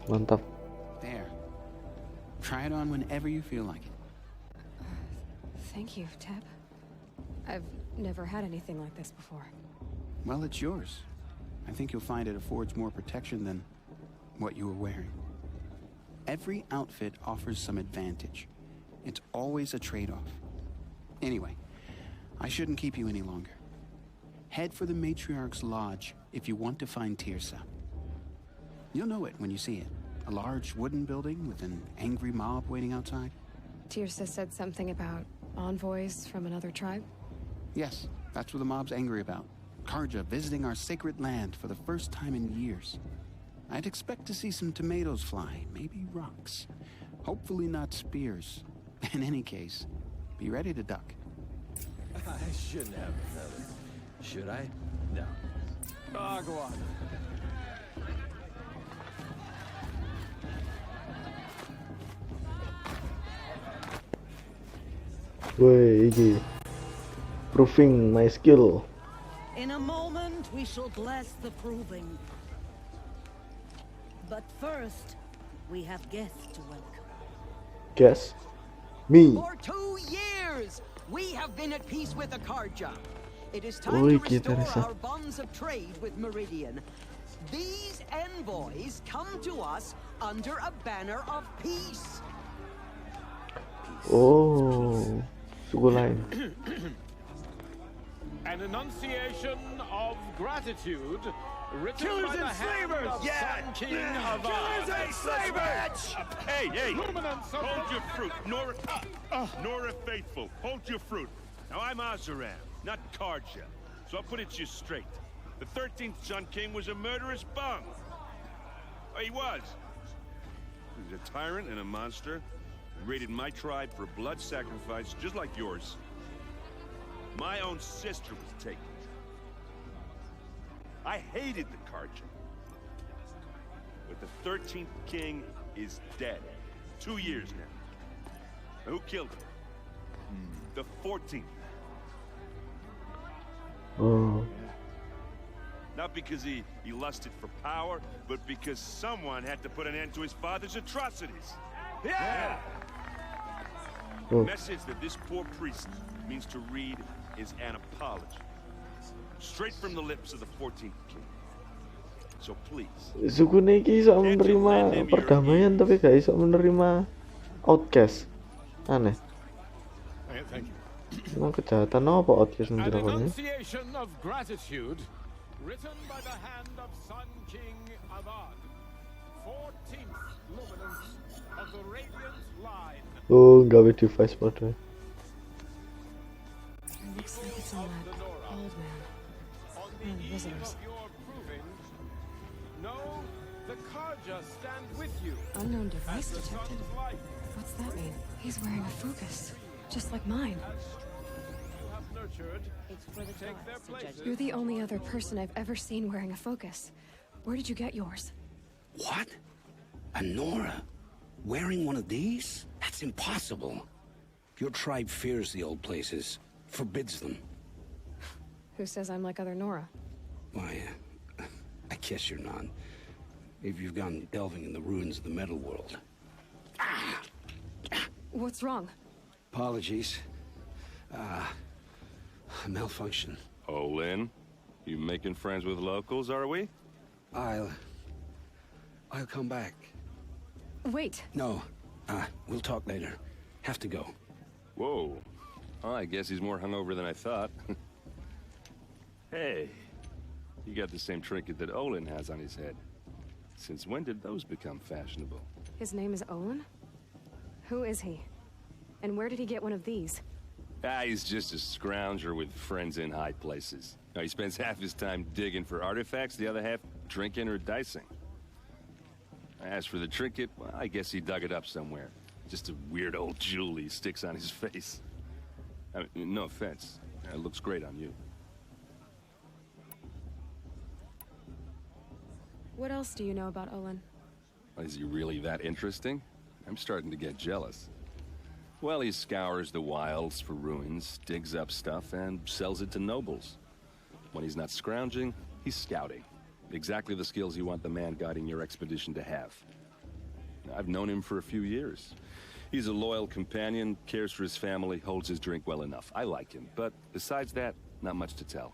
Mantap. There. Try it on whenever you feel like it. Thank you, Teb. I've never had anything like this before. Well, it's yours. I think you'll find it affords more protection than what you were wearing. Every outfit offers some advantage. It's always a trade-off. Anyway, I shouldn't keep you any longer. Head for the Matriarch's Lodge if you want to find Tirsa. You'll know it when you see it. A large wooden building with an angry mob waiting outside. Tirsa said something about envoys from another tribe? Yes, that's what the mob's angry about. Karja visiting our sacred land for the first time in years. I'd expect to see some tomatoes fly, maybe rocks. Hopefully not spears. In any case, be ready to duck. I shouldn't have another. Should I? No. Agua. Woi, iki proving my skill. In a moment, we shall bless the proving. But first, we have guests to welcome. Guess? Me. For 2 years, we have been at peace with the Karja. It is time Oi, to restore Teresa. our bonds of trade with Meridian. These envoys come to us under a banner of peace. Oh, suku lain. An enunciation of gratitude written Killers by the and hand slavers! of Sun King of Killers and slavers! Hey, hey! Luminance of Hold your fruit, Nora Faithful. Hold your fruit. Now I'm Azaram, not Karja, so I'll put it to you straight. The 13th Sun King was a murderous bum. Oh, he was. He was a tyrant and a monster. He raided my tribe for blood sacrifice, just like yours. My own sister was taken. I hated the Karja. But the 13th king is dead. 2 years now. Now, who killed him? The 14th. Oh, Not because he lusted for power, but because someone had to put an end to his father's atrocities. Yeah! The message that this poor priest means to read is an apology. Straight from the lips of the 14th king. So please. suku iki iso menerima perdamaian tapi gak iso menerima outcast. Aneh. Thank you. Emang kejahatan apa outcast An menjelaskannya? enunciation of gratitude written by the hand of Sun King Avad, 14th luminance of the Radiant Line. Oh, gawe device padahal. It looks like it's on that old man. On One the of the eve visitors. of your proving, no, the Karja stand with you. Unknown device The detected. sun's light What's that mean? He's wearing a focus, just like mine. you have nurtured It's for the take their gods to judge. places. You're the only other person I've ever seen wearing a focus. Where did you get yours? What? A Nora? Wearing one of these? That's impossible. Your tribe fears the old places, forbids them. Who says I'm like other Nora? Why, I guess you're not. If you've gone delving in the ruins of the metal world. What's wrong? Apologies. A malfunction. Oh, Lynn, you making friends with locals, are we? I'll come back. Wait. No, we'll talk later. Have to go. Whoa. Oh, I guess he's more hungover than I thought. Hey, you got the same trinket that Olin has on his head. Since when did those become fashionable? His name is Olin? Who is he? And where did he get one of these? He's just a scrounger with friends in high places. Now, he spends half his time digging for artifacts, the other half drinking or dicing. As for the trinket, well, I guess he dug it up somewhere. Just a weird old jewel he sticks on his face. I mean, no offense. It looks great on you. What else do you know about Olin? Is he really that interesting? I'm starting to get jealous. Well, he scours the wilds for ruins, digs up stuff, and sells it to nobles. When he's not scrounging, he's scouting. Exactly the skills you want the man guiding your expedition to have. I've known him for a few years. He's a loyal companion, cares for his family, holds his drink well enough. I like him, but besides that, not much to tell.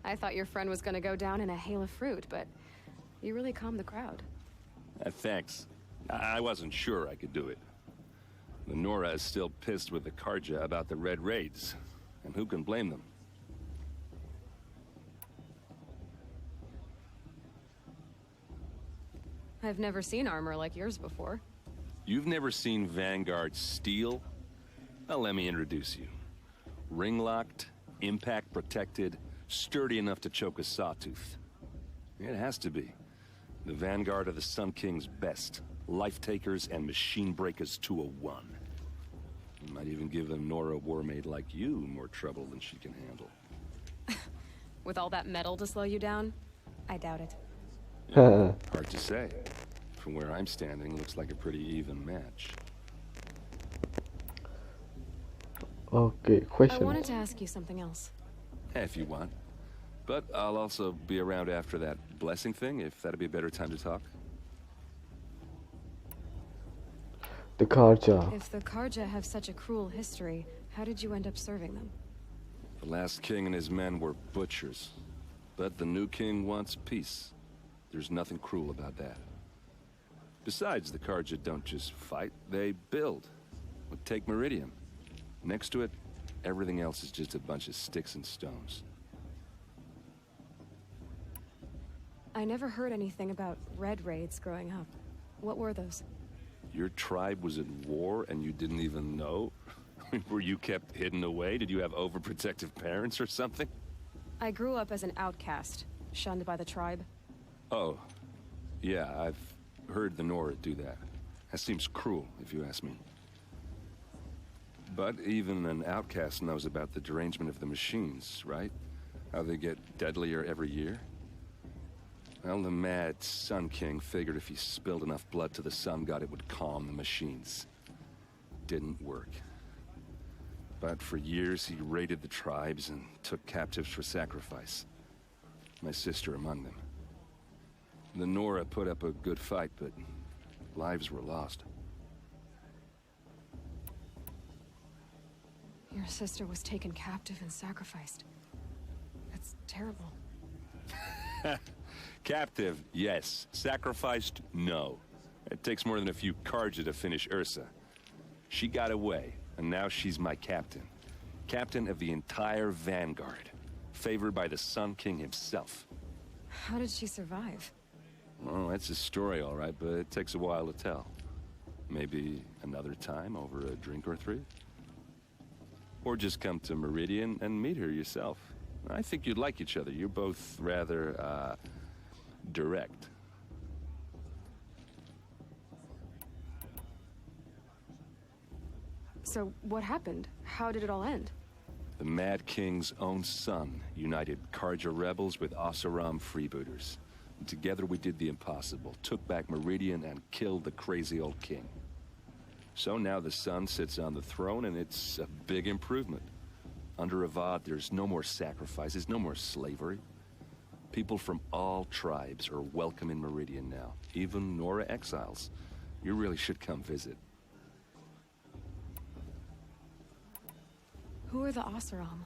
I thought your friend was gonna go down in a hail of fruit, but you really calmed the crowd. Thanks. I wasn't sure I could do it. The Nora is still pissed with the Karja about the Red Raids, and who can blame them? I've never seen armor like yours before. You've never seen Vanguard steel? Well, let me introduce you. Ring-locked, impact-protected, sturdy enough to choke a sawtooth. It has to be. The Vanguard of the Sun King's best. Life-takers and machine breakers to a one. Might even give a Nora warmaid like you more trouble than she can handle. With all that metal to slow you down? I doubt it. Hard to say. From where I'm standing, looks like a pretty even match. Okay, question. I wanted to ask you something else. If you want. But I'll also be around after that blessing thing, if that'd be a better time to talk. The Karja. If the Karja have such a cruel history, how did you end up serving them? The last king and his men were butchers. But the new king wants peace. There's nothing cruel about that. Besides, the Karja don't just fight, they build. Take Meridian. Next to it, everything else is just a bunch of sticks and stones. I never heard anything about Red Raids growing up. What were those? Your tribe was at war and you didn't even know? Were you kept hidden away? Did you have overprotective parents or something? I grew up as an outcast, shunned by the tribe. Oh, yeah, I've heard the Nora do that. That seems cruel, if you ask me. But even an outcast knows about the derangement of the machines, right? How they get deadlier every year? Well, the mad Sun King figured if he spilled enough blood to the Sun God, it would calm the machines. Didn't work. But for years, he raided the tribes and took captives for sacrifice. My sister among them. The Nora put up a good fight, but lives were lost. Your sister was taken captive and sacrificed. That's terrible. Captive, yes. Sacrificed, no. It takes more than a few Karja to finish Ursa. She got away, and now she's my captain. Captain of the entire Vanguard. Favored by the Sun King himself. How did she survive? Well, that's a story, all right, but it takes a while to tell. Maybe another time over a drink or three? Or just come to Meridian and meet her yourself. I think you'd like each other. You're both rather, direct. So, what happened? How did it all end? The Mad King's own son united Karja rebels with Oseram freebooters. And together we did the impossible, took back Meridian and killed the crazy old king. So now the son sits on the throne and it's a big improvement. Under Avad, there's no more sacrifices, no more slavery. People from all tribes are welcome in Meridian now, even Nora exiles. You really should come visit. Who are the Oseram?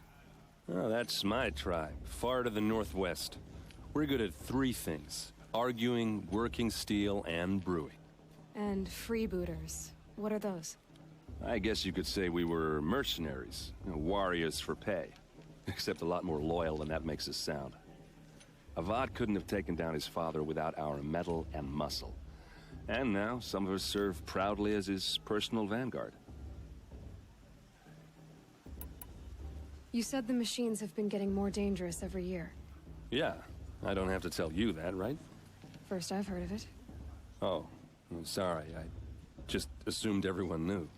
Oh, that's my tribe, far to the northwest. We're good at three things: arguing, working steel, and brewing. And freebooters. What are those? I guess you could say we were mercenaries, warriors for pay. Except a lot more loyal than that makes us sound. Avad couldn't have taken down his father without our metal and muscle. And now, some of us serve proudly as his personal vanguard. You said the machines have been getting more dangerous every year. Yeah, I don't have to tell you that, right? First I've heard of it. Oh, I'm sorry, I just assumed everyone knew.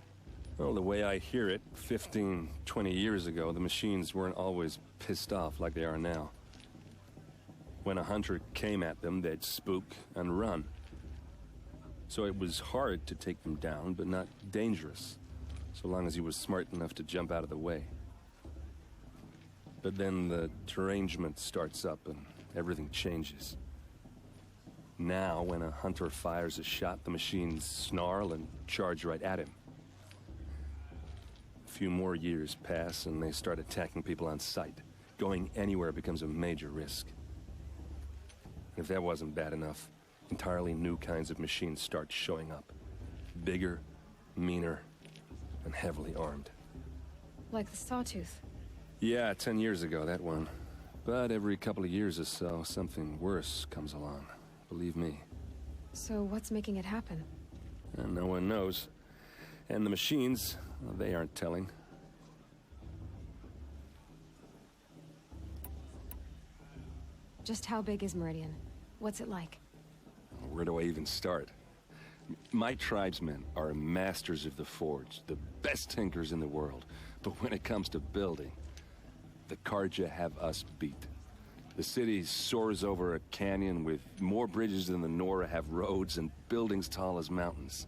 Well, the way I hear it, 15, 20 years ago, the machines weren't always pissed off like they are now. When a hunter came at them, they'd spook and run. So it was hard to take them down, but not dangerous, so long as he was smart enough to jump out of the way. But then the derangement starts up and everything changes. Now, when a hunter fires a shot, the machines snarl and charge right at him. A few more years pass and they start attacking people on sight. Going anywhere becomes a major risk. And if that wasn't bad enough, entirely new kinds of machines start showing up. Bigger, meaner, and heavily armed. Like the Sawtooth. Yeah, 10 years ago, that one. But every couple of years or so, something worse comes along. Believe me. So what's making it happen? And no one knows. And the machines, well, they aren't telling. Just how big is Meridian? What's it like? Where do I even start? My tribesmen are masters of the forge, the best tinkers in the world. But when it comes to building, the Carja have us beat. The city soars over a canyon with more bridges than the Nora have roads and buildings tall as mountains.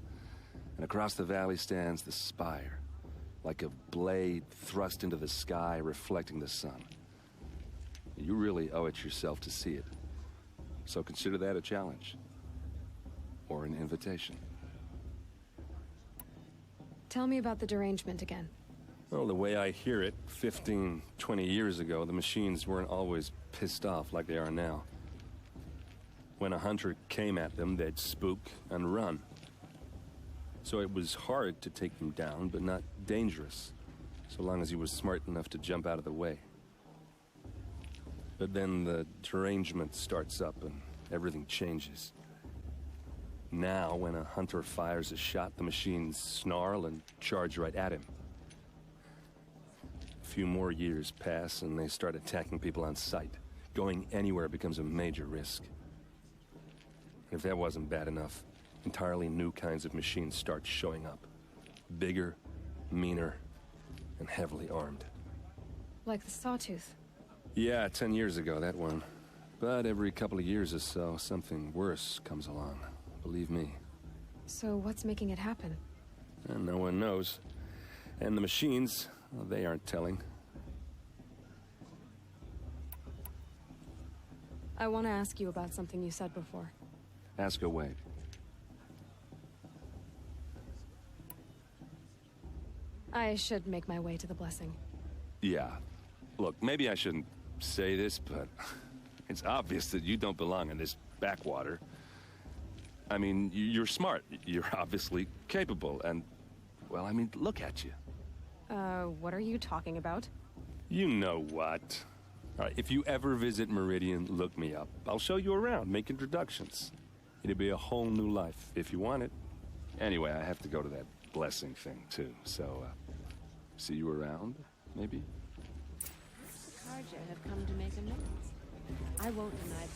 And across the valley stands the spire, like a blade thrust into the sky reflecting the sun. You really owe it yourself to see it. So consider that a challenge. Or an invitation. Tell me about the derangement again. Well, the way I hear it, 15, 20 years ago, the machines weren't always pissed off like they are now. When a hunter came at them, they'd spook and run. So it was hard to take them down, but not dangerous, so long as he was smart enough to jump out of the way. But then the derangement starts up and everything changes. Now, when a hunter fires a shot, the machines snarl and charge right at him. A few more years pass and they start attacking people on sight. Going anywhere becomes a major risk. And if that wasn't bad enough, entirely new kinds of machines start showing up. Bigger, meaner, and heavily armed. Like the Sawtooth. Yeah, 10 years ago, that one. But every couple of years or so, something worse comes along. Believe me. So what's making it happen? And no one knows. And the machines, well, they aren't telling. I want to ask you about something you said before. Ask away. I should make my way to the blessing. Yeah. Look, maybe I shouldn't say this, but it's obvious that you don't belong in this backwater. I mean, you're smart. You're obviously capable, and, well, I mean, look at you. What are you talking about? You know what. All right, if you ever visit Meridian, look me up. I'll show you around, make introductions. It'll be a whole new life, if you want it. Anyway, I have to go to that blessing thing, too, so, see you around, maybe? Carja have come to make amends. I won't deny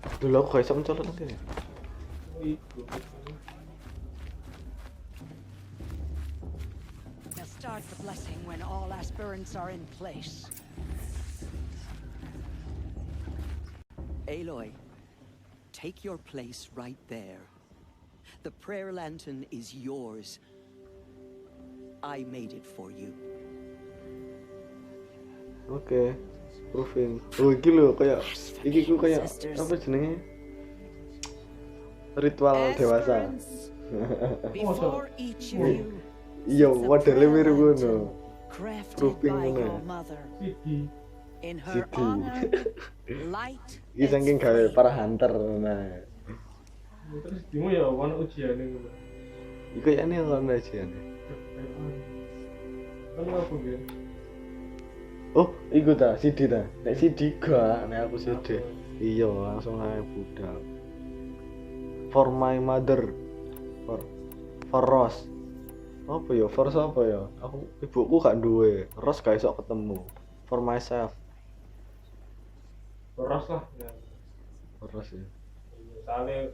that. Dulu aku gak bisa mencolok nanti nih. Now start the blessing when all aspirants are in place. Aloy, take your place right there. The prayer lantern is yours. I made it for you. Oke, proving. Oh, iki lho kayak iki ku kayak apa jenenge? Ritual dewasa. Before each of you, Iya, modele mirip ngono. crafted Proving by ngono. your mother. In her Sidi. honor, light Iki saking gawe para hunter nah. Terus dimo ya ono ujiane ngono. Iku kayaknya ono ujiane. Kan apa gitu? Oh, iku ta, CD ta. Nek CD gak, nek aku CD. Iya, langsung ae budal. For my mother. For Rose. Apa ya? For apa ya? Aku ibuku gak duwe. Rose gak iso ketemu. For myself. Beras lah. Ya. For Rose ya. Soalnya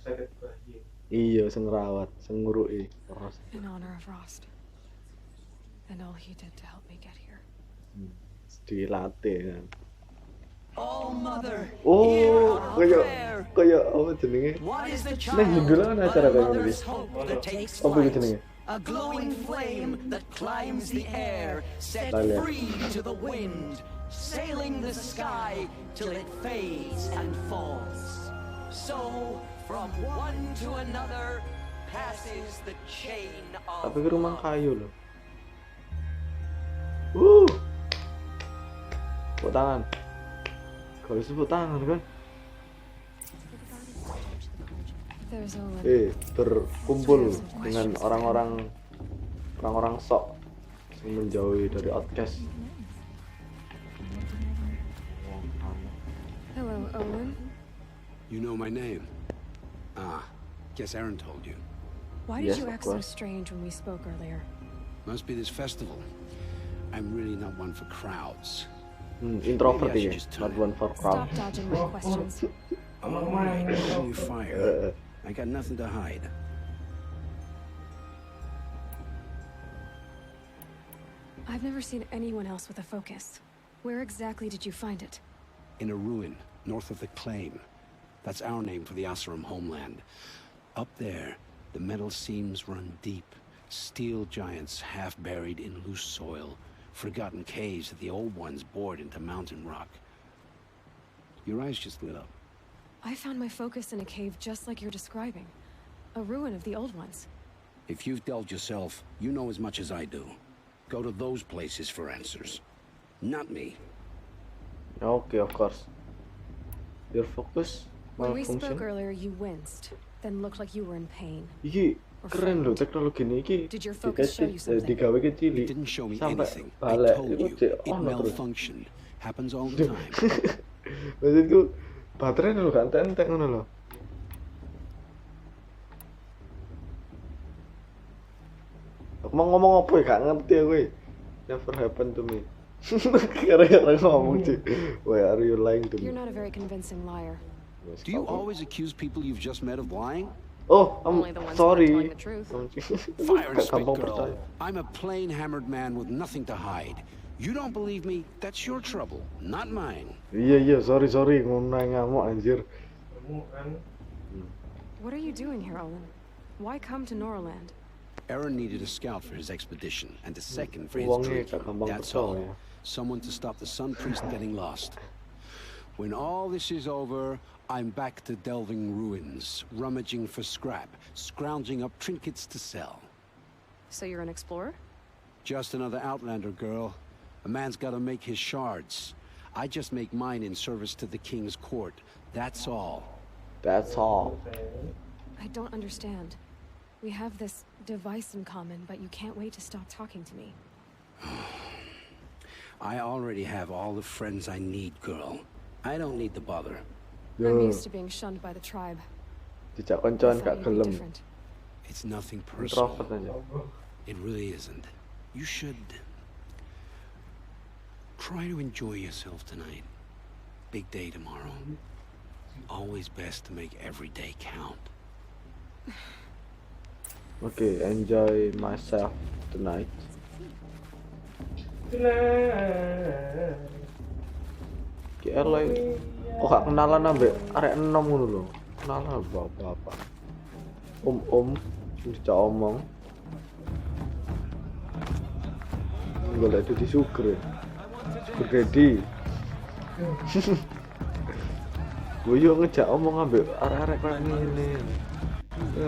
sakit bayi. Iya, sing ngrawat, sing nguruki Rose. In honor of Rost. And all he did to help me get here. Dilatih kan. Oh, mother. Oh, kayak apa jenenge? What is the Nah, Hindu lah kan acara kayak mother's gini. hope that takes Apa flight. jenenge? A glowing flame that climbs the air, set free to the wind, sailing the sky till it fades and falls. So, from one to another, passes the chain of... Tapi ke rumah kayu loh. Tepuk tangan. Kalau tepuk tangan kan? Berkumpul dengan orang-orang sok yang menjauhi dari outcast. Hello, Owen. You know my name? Ah, guess Aaron told you. Why did you act so strange when we spoke earlier? Must be this festival. I'm really not one for crowds. Introvert ya, not one for crowds. Stop dodging my questions. All right, you fire. I got nothing to hide. I've never seen anyone else with a focus. Where exactly did you find it? In a ruin, north of the Claim. That's our name for the Asuram homeland. Up there, the metal seams run deep. Steel giants half buried in loose soil. Forgotten caves that the old ones bored into mountain rock. Your eyes just lit up. I found my focus in a cave just like you're describing. A ruin of the old ones. If you've delved yourself, you know as much as I do. Go to those places for answers. Not me. Okay, of course. Your focus When we malfunction. spoke earlier, you winced, then looked like you were in pain. Iki keren loh teknologi ini iki. Did your focus show you something? Digawe ke cilik. It didn't show me Sampai anything. I balik told itu you, cek it ono terus. malfunctioned. Happens all the time. Maksudku baterai lho kan entek ngono lho. Aku mau ngomong apa ya gak ngerti aku. Never happened to me. Gara-gara ngomong sih. Why are you lying to me? You're not a very convincing liar. Do you always accuse people you've just met of lying? Oh, I'm Only the ones sorry. who are telling the truth. Fire and spit, Gampang girl. percaya. I'm a plain hammered man with nothing to hide. You don't believe me? That's your trouble, not mine. Iya, sorry ngono ngamuk anjir. What are you doing here, Owen? Why come to Norland? Aaron needed a scout for his expedition, and a second for his Uangnya drinking. gampang That's percaya all. ya. Someone to stop the Sun Priest getting lost. When all this is over, I'm back to delving ruins, rummaging for scrap, scrounging up trinkets to sell. So you're an explorer? Just another Outlander, girl. A man's gotta make his shards. I just make mine in service to the king's court. That's all. That's all. I don't understand. We have this device in common, but you can't wait to stop talking to me. I already have all the friends I need, girl. I don't need the bother. I'm used to being shunned by the tribe. Dijak koncoan gak gelem. It's nothing personal. Introvert aja. It really isn't. You should try to enjoy yourself tonight. Big day tomorrow. Always best to make every day count. Okay, enjoy myself tonight. Ki Aloy kok gak kenalan ambek arek enom ngono lho. Kenalan bapak-bapak. Om sing dijak omong. Golek itu di sugar. Sugar daddy. Gue yo ngejak omong ambek arek-arek koyo ngene.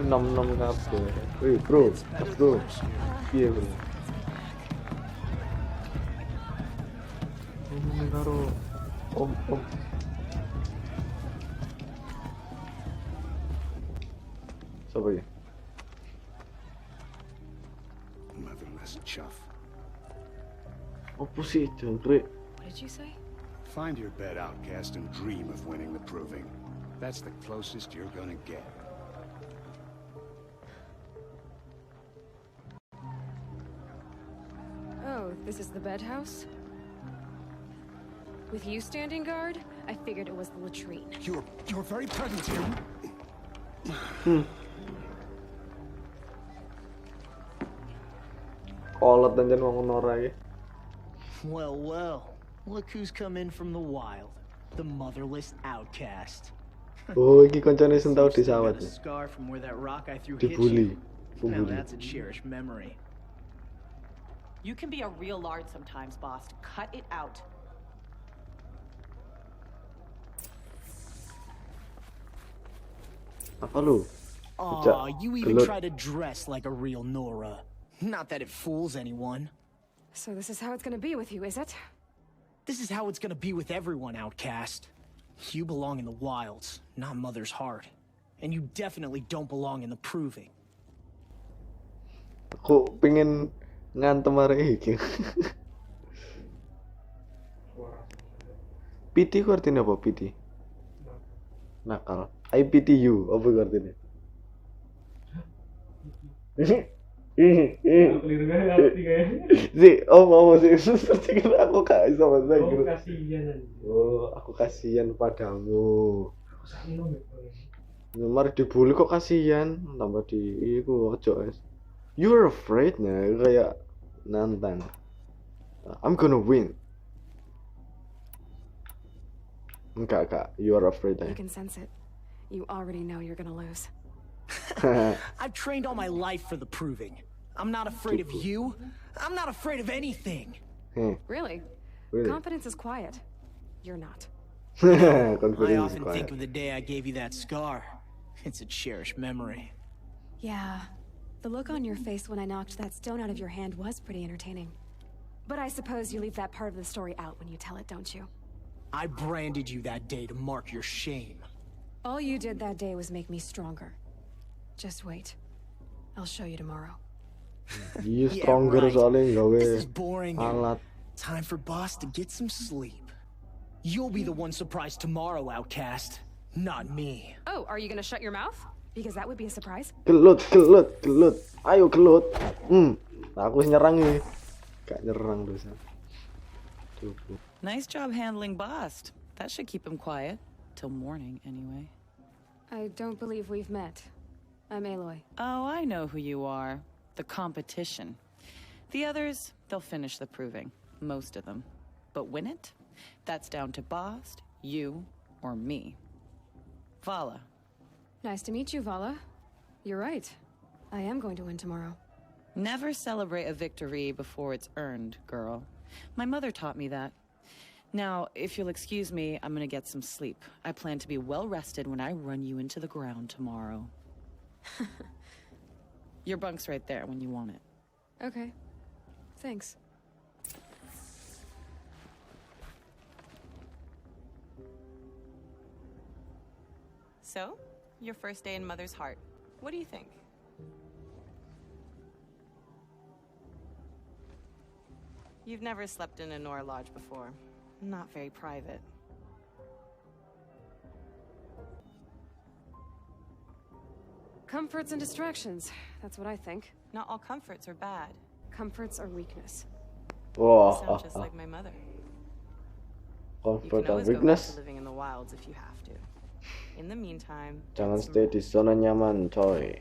Nom kabeh. Woi, bro. Piye, bro? Ngomong karo om. Siapa ya? Motherless chuff. Apa sih, jangkrik? What did you say? Find your bed, outcast, and dream of winning the proving. That's the closest you're gonna get. Oh, this is the bed house? With you standing guard, I figured it was the latrine. Your very presence here. Kolot dan jangan ngomong norai. Well, look who's come in from the wild. The motherless outcast. Oh, ini koncone sing tau disawat. Got a scar from where that rock I threw hit Dibully. you. Now that's a cherished memory. You can be a real lard sometimes, boss. Cut it out. Apa lu? Aw, you even try to dress like a real Nora. Not that it fools anyone. So this is how it's gonna be with you, is it? This is how it's gonna be with everyone, outcast. You belong in the wilds, not Mother's heart. And you definitely don't belong in the proving. Aku pengen ngantem hari iki. PT ku artinya apa PT? Nakal. I pity you, apa itu artinya? Si, apa sih? Seperti kan aku gak bisa bahasa Inggris. Aku kasihan padamu. Mari dibully kok kasihan, tambah di iku ojo es. You're afraid nah, kayak nantang. I'm gonna win. Enggak, you're afraid. You can sense it. You already know you're gonna lose. I've trained all my life for the proving. I'm not afraid of you. I'm not afraid of anything. Really? Confidence is quiet. You're not. I often think of the day I gave you that scar. It's a cherished memory. Yeah. The look on your face when I knocked that stone out of your hand was pretty entertaining. But I suppose you leave that part of the story out when you tell it, don't you? I branded you that day to mark your shame. All you did that day was make me stronger. Just wait. I'll show you tomorrow. You stronger soalnya gawe This is boring. alat. Time for boss to get some sleep. You'll be the one surprised tomorrow, outcast. Not me. Oh, are you gonna shut your mouth? Because that would be a surprise. Gelut. Ayo gelut. Aku nyerang nih. Gak nyerang dosa. Nice job handling Bast. That should keep him quiet. Till morning, anyway. I don't believe we've met. I'm Aloy. Oh, I know who you are. The competition. The others, they'll finish the proving. Most of them. But win it? That's down to Bast, you, or me. Vala. Nice to meet you, Vala. You're right. I am going to win tomorrow. Never celebrate a victory before it's earned, girl. My mother taught me that. Now, if you'll excuse me, I'm gonna get some sleep. I plan to be well rested when I run you into the ground tomorrow. Your bunk's right there when you want it. Okay. Thanks. So, your first day in Mother's heart. What do you think? You've never slept in a Nora lodge before. Not very private. Comforts and distractions. That's what I think. Not all comforts are bad. Comforts are weakness. Wah. You sound just like my mother. Comfort You can and always go back weakness. to living in the wilds if you have to. In the meantime, Jangan stay di zona nyaman, coy.